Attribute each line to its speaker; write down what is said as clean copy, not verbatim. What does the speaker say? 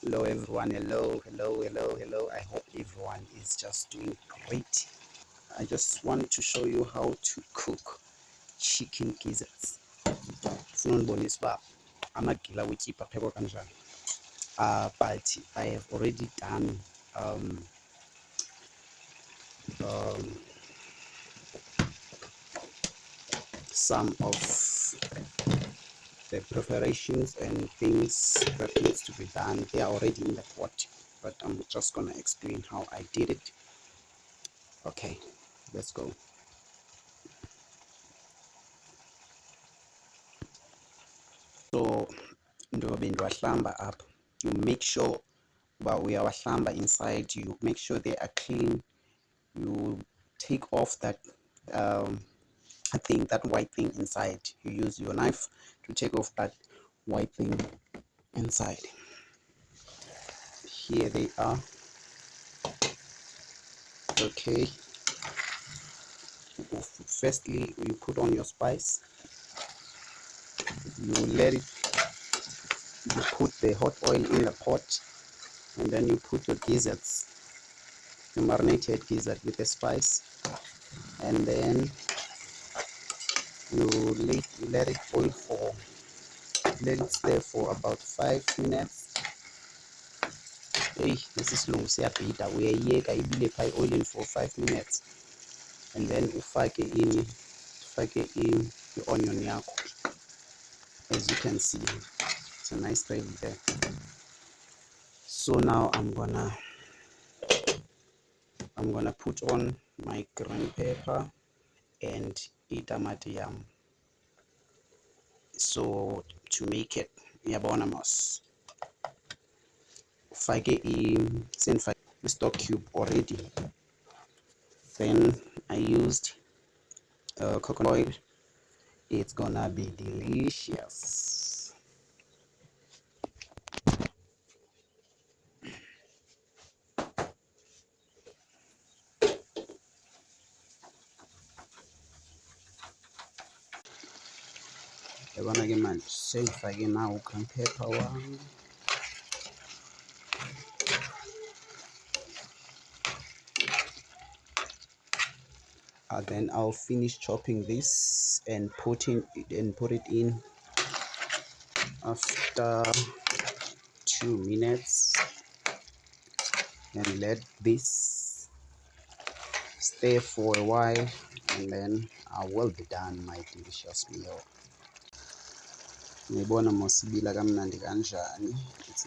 Speaker 1: Hello everyone, hello. I hope everyone is just doing great. I just want to show you how to cook chicken gizzards. Sinonibonisa uba amagila wetyipa aphekwa kanjani. But I have already done um, some of the preparations and things that needs to be done. They are already in the pot, but I'm just gonna explain how I did it. Okay, let's go. So ndobe ndiwahlamba apha. You make sure uba uyawahlamba inside, you make sure they are clean. You take off that that white thing inside. You use your knife to take off that white thing inside. Here they are. Okay, firstly you put on your spice. You put the hot oil in the pot, and then you put your gizzards, the marinated gizzard with the spice, and then you let it boil for, let it stir for about 5 minutes. Hey, this is long siyabhida, uyayiyeka ibile phaa oilini for 5 minutes, and then ufake i-onion yakho. As you can see, it's a nice gravy there. So now I'm gonna put on my green pepper and itamati yam. So to make it, uyabona mos, ufake stock cube already. Then I used coconut oil. It's gonna be delicious. Yabona ke manje sengifake nawo green pepper wami. Then I'll finish chopping this and put it in after 2 minutes, and let this stay for a while, and then I will be done my delicious meal. Niyibona mos ibila kamnandi kanjani. It's